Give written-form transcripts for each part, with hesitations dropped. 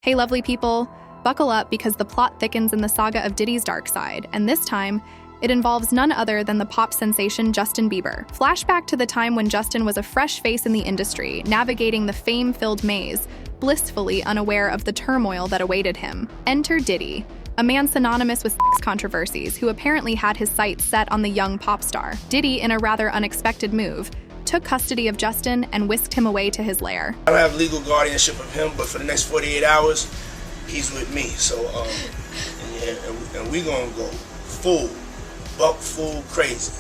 Hey lovely people, buckle up because the plot thickens in the saga of Diddy's dark side, and this time, it involves none other than the pop sensation Justin Bieber. Flashback to the time when Justin was a fresh face in the industry, navigating the fame-filled maze, blissfully unaware of the turmoil that awaited him. Enter Diddy, a man synonymous with controversies who apparently had his sights set on the young pop star. Diddy, in a rather unexpected move, took custody of Justin and whisked him away to his lair. I don't have legal guardianship of him, but for the next 48 hours, he's with me. So, and we gonna go full crazy.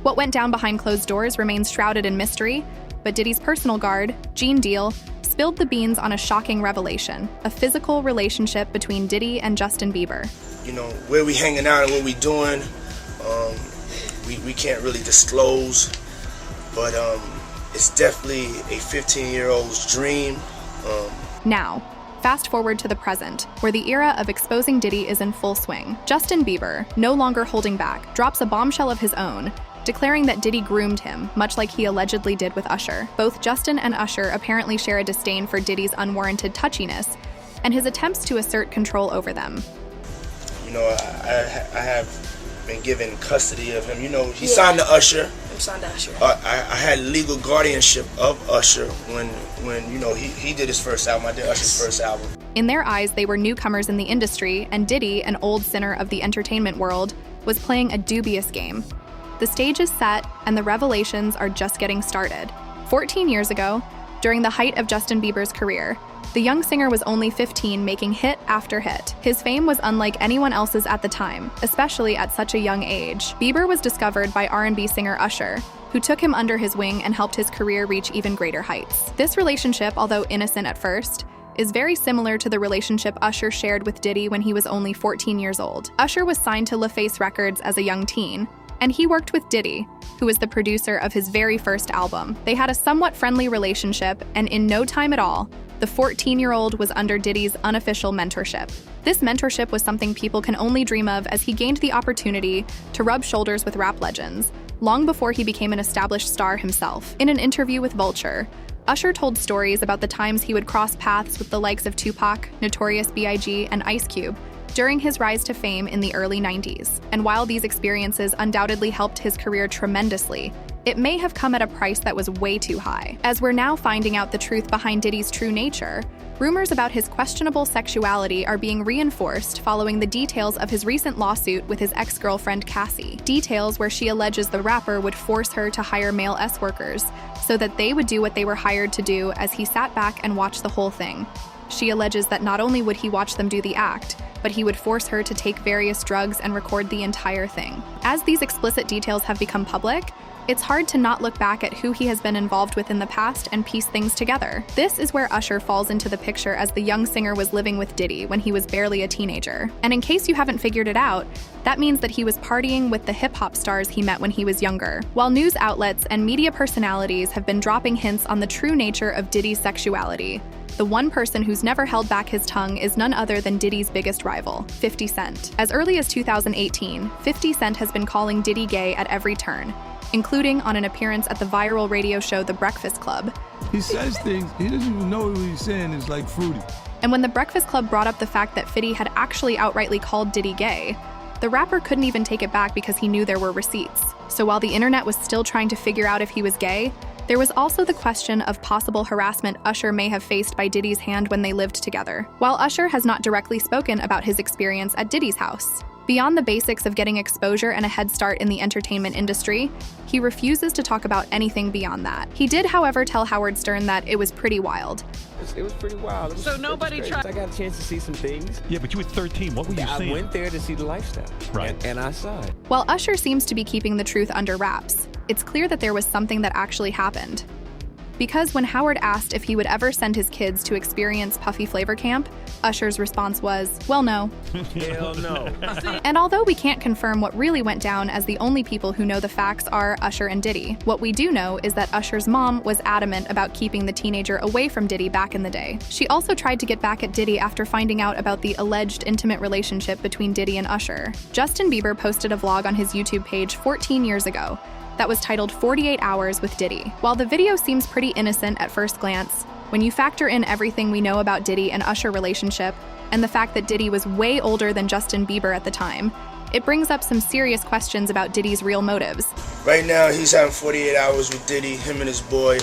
What went down behind closed doors remains shrouded in mystery, but Diddy's personal guard, Gene Deal, spilled the beans on a shocking revelation, a physical relationship between Diddy and Justin Bieber. You know, where we hanging out and what we doing, we can't really disclose, but it's definitely a 15-year-old's dream. Now, fast forward to the present, where the era of exposing Diddy is in full swing. Justin Bieber, no longer holding back, drops a bombshell of his own, declaring that Diddy groomed him, much like he allegedly did with Usher. Both Justin and Usher apparently share a disdain for Diddy's unwarranted touchiness and his attempts to assert control over them. You know, I have been given custody of him. You know, he signed to Usher. I'm signed to Usher. I had legal guardianship of Usher when you know, he did his first album. I did Usher's first album. In their eyes, they were newcomers in the industry, and Diddy, an old sinner of the entertainment world, was playing a dubious game. The stage is set, and the revelations are just getting started. 14 years ago, during the height of Justin Bieber's career, the young singer was only 15, making hit after hit. His fame was unlike anyone else's at the time, especially at such a young age. Bieber was discovered by R&B singer Usher, who took him under his wing and helped his career reach even greater heights. This relationship, although innocent at first, is very similar to the relationship Usher shared with Diddy when he was only 14 years old. Usher was signed to LaFace Records as a young teen, and he worked with Diddy, who was the producer of his very first album. They had a somewhat friendly relationship, and in no time at all, the 14-year-old was under Diddy's unofficial mentorship. This mentorship was something people can only dream of, as he gained the opportunity to rub shoulders with rap legends, long before he became an established star himself. In an interview with Vulture, Usher told stories about the times he would cross paths with the likes of Tupac, Notorious B.I.G., and Ice Cube during his rise to fame in the early 90s. And while these experiences undoubtedly helped his career tremendously, it may have come at a price that was way too high. As we're now finding out the truth behind Diddy's true nature, rumors about his questionable sexuality are being reinforced following the details of his recent lawsuit with his ex-girlfriend Cassie. Details where she alleges the rapper would force her to hire male S-workers so that they would do what they were hired to do, as he sat back and watched the whole thing. She alleges that not only would he watch them do the act, but he would force her to take various drugs and record the entire thing. As these explicit details have become public, it's hard to not look back at who he has been involved with in the past and piece things together. This is where Usher falls into the picture, as the young singer was living with Diddy when he was barely a teenager. And in case you haven't figured it out, that means that he was partying with the hip-hop stars he met when he was younger. While news outlets and media personalities have been dropping hints on the true nature of Diddy's sexuality, the one person who's never held back his tongue is none other than Diddy's biggest rival, 50 Cent. As early as 2018, 50 Cent has been calling Diddy gay at every turn, including on an appearance at the viral radio show The Breakfast Club. He says things, he doesn't even know what he's saying is like fruity. And when The Breakfast Club brought up the fact that 50 had actually outrightly called Diddy gay, the rapper couldn't even take it back because he knew there were receipts. So while the internet was still trying to figure out if he was gay, there was also the question of possible harassment Usher may have faced by Diddy's hand when they lived together. While Usher has not directly spoken about his experience at Diddy's house, beyond the basics of getting exposure and a head start in the entertainment industry, he refuses to talk about anything beyond that. He did, however, tell Howard Stern that it was pretty wild. It was pretty wild. So nobody tried. I got a chance to see some things. Yeah, but you were 13. What were you seeing? I went there to see the lifestyle. Right. And I saw it. While Usher seems to be keeping the truth under wraps, it's clear that there was something that actually happened. Because when Howard asked if he would ever send his kids to experience Puffy Flavor Camp, Usher's response was, well, no. Hell no. And although we can't confirm what really went down, as the only people who know the facts are Usher and Diddy, what we do know is that Usher's mom was adamant about keeping the teenager away from Diddy back in the day. She also tried to get back at Diddy after finding out about the alleged intimate relationship between Diddy and Usher. Justin Bieber posted a vlog on his YouTube page 14 years ago that was titled 48 Hours with Diddy. While the video seems pretty innocent at first glance, When you factor in everything we know about Diddy and Usher relationship, and the fact that Diddy was way older than Justin Bieber at the time, it brings up some serious questions about Diddy's real motives. Right now, he's having 48 hours with Diddy, him and his boy.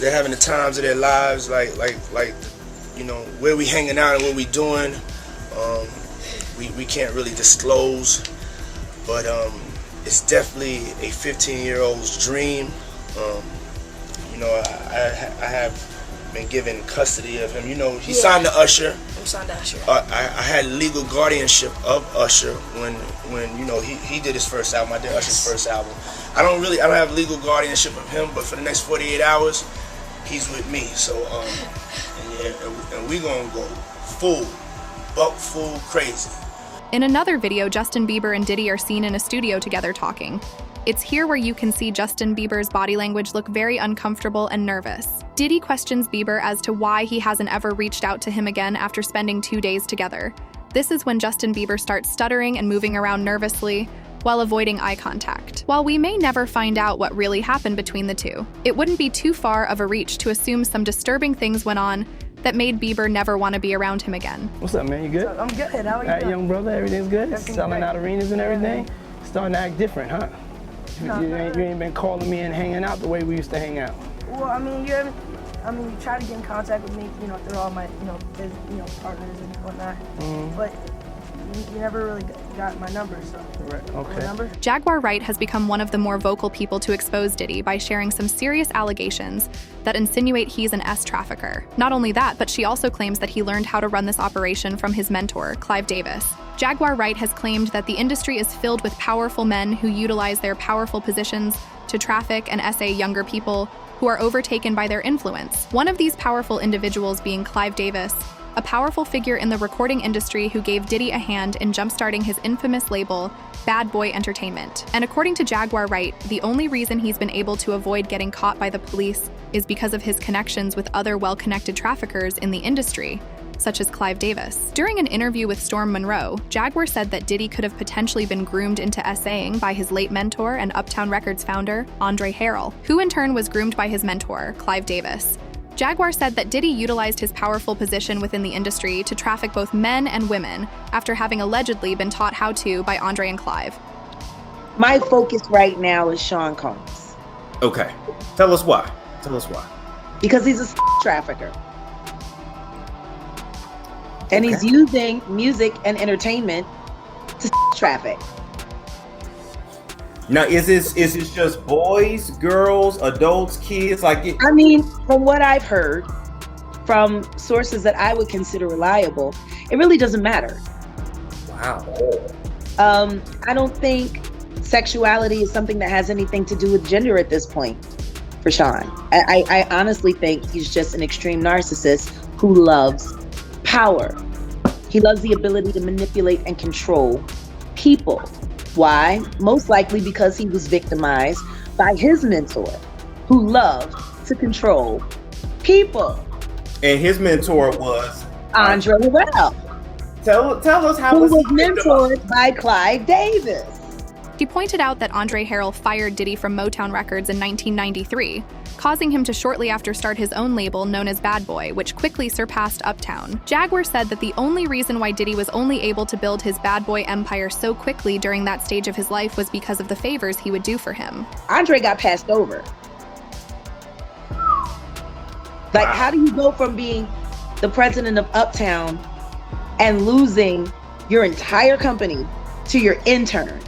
They're having the times of their lives, like you know, where we hanging out and what we doing. We can't really disclose, but it's definitely a 15-year-old's dream. You know, I have been given custody of him. You know, he signed to Usher. I'm signed to Usher. I had legal guardianship of Usher when you know he did his first album. I did Usher's first album. I don't have legal guardianship of him, but for the next 48 hours, he's with me. So and we gonna go full crazy. In another video, Justin Bieber and Diddy are seen in a studio together talking. It's here where you can see Justin Bieber's body language look very uncomfortable and nervous. Diddy questions Bieber as to why he hasn't ever reached out to him again after spending 2 days together. This is when Justin Bieber starts stuttering and moving around nervously while avoiding eye contact. While we may never find out what really happened between the two, it wouldn't be too far of a reach to assume some disturbing things went on that made Bieber never want to be around him again. What's up, man? You good? I'm good. How are you All right, doing? young brother, everything's good? Everything's Selling great. out arenas and everything? Starting to act different, huh? No, You ain't been calling me and hanging out the way we used to hang out. Well, I mean, you try to get in contact with me, you know, through all my, partners and whatnot. But you never really got my number, so. Right, okay. My number? Jaguar Wright has become one of the more vocal people to expose Diddy by sharing some serious allegations that insinuate he's an S-trafficker. Not only that, but she also claims that he learned how to run this operation from his mentor, Clive Davis. Jaguar Wright has claimed that the industry is filled with powerful men who utilize their powerful positions to traffic and essay younger people who are overtaken by their influence. One of these powerful individuals being Clive Davis, a powerful figure in the recording industry who gave Diddy a hand in jumpstarting his infamous label, Bad Boy Entertainment. And according to Jaguar Wright, the only reason he's been able to avoid getting caught by the police is because of his connections with other well-connected traffickers in the industry, such as Clive Davis. During an interview with Storm Monroe, Jaguar said that Diddy could have potentially been groomed into essaying by his late mentor and Uptown Records founder, Andre Harrell, who in turn was groomed by his mentor, Clive Davis. Jaguar said that Diddy utilized his powerful position within the industry to traffic both men and women after having allegedly been taught how to by Andre and Clive. My focus right now is Sean Combs. Okay. Tell us why. Because he's a trafficker. And he's using music and entertainment to traffic. Now, is this just boys, girls, adults, kids? I mean, from what I've heard from sources that I would consider reliable, it really doesn't matter. Wow. I don't think sexuality is something that has anything to do with gender at this point for Sean. I honestly think he's just an extreme narcissist who loves power. He loves the ability to manipulate and control people. Why? Most likely because he was victimized by his mentor, who loved to control people. And his mentor was Andre Harrell. Tell us how who was he mentored by Clive Davis. He pointed out that Andre Harrell fired Diddy from Motown Records in 1993, causing him to shortly after start his own label known as Bad Boy, which quickly surpassed Uptown. Jaguar said that the only reason why Diddy was only able to build his Bad Boy empire so quickly during that stage of his life was because of the favors he would do for him. Andre got passed over. Like, how do you go from being the president of Uptown and losing your entire company to your intern?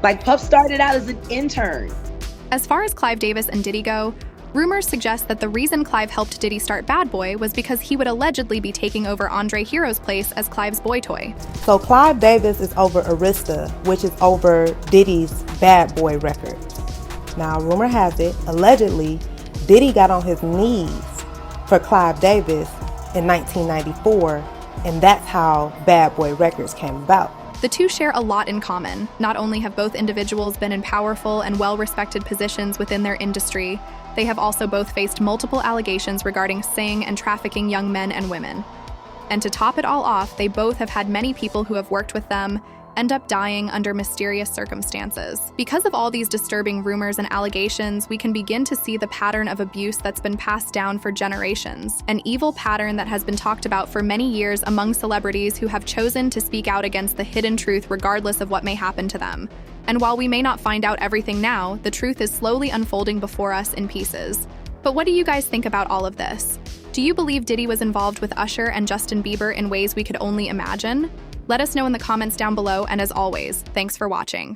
Like, Puff started out as an intern. As far as Clive Davis and Diddy go, rumors suggest that the reason Clive helped Diddy start Bad Boy was because he would allegedly be taking over Andre Hero's place as Clive's boy toy. So Clive Davis is over Arista, which is over Diddy's Bad Boy record. Now, rumor has it, allegedly, Diddy got on his knees for Clive Davis in 1994, and that's how Bad Boy Records came about. The two share a lot in common. Not only have both individuals been in powerful and well-respected positions within their industry, they have also both faced multiple allegations regarding saying and trafficking young men and women. And to top it all off, they both have had many people who have worked with them end up dying under mysterious circumstances. Because of all these disturbing rumors and allegations, we can begin to see the pattern of abuse that's been passed down for generations, an evil pattern that has been talked about for many years among celebrities who have chosen to speak out against the hidden truth regardless of what may happen to them. And while we may not find out everything now, the truth is slowly unfolding before us in pieces. But what do you guys think about all of this? Do you believe Diddy was involved with Usher and Justin Bieber in ways we could only imagine? Let us know in the comments down below, and as always, thanks for watching.